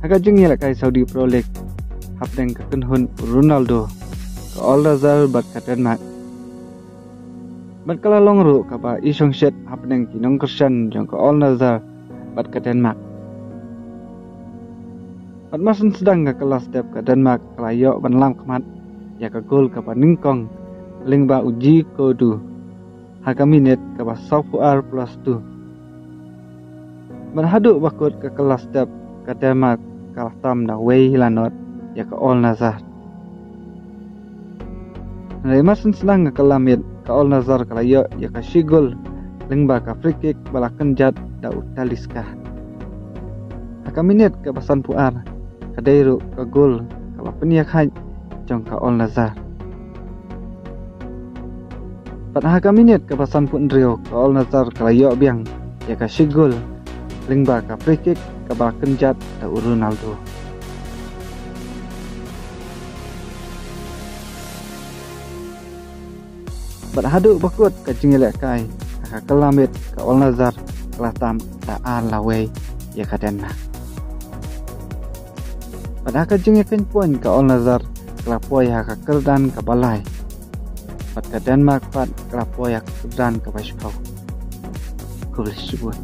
Haka jengi la kai Saudi Pro League hapdeng ka kenhun Ronaldo ka Al Nassr bat ka Denmark. Bat kala longru ka ba isong shet hapdeng kinong Christian jong ka Al Nassr bat ka Denmark. Bat masan sedang ka kelas step ka Denmark kala yo ban lam kmat ya ka gol ka ba ningkong ling ba uji ko du. Haka minit ka ba software plus 2. Bat haduk bakut ka kelas step ka Denmark kalah tam da wei hilanot ya ka Al Nassr. Nai masan sedang ka lamit ka Al Nassr kala yo ya ka shigol ling ba ka free kick bala kenjat da utaliska. Haka minit ka basan puar ka dairu ka gol ka peniak haj jong ka Al Nassr. Pat haka minit ka basan pun rio ka Al Nassr kala yo biang ya ka shigol ling ba ka free kick ka bala kenjat da Ronaldo. Bat haduk bakut ka jingilek kai ka kelamit ka Al Nassr kala tam da alawei ya ka Denmark. Bat haka jingilek pun ka Al Nassr kala poi haka kerdan ka balai. Bat ka Denmark pat kala poi haka kerdan ka baspau. Kulis buat.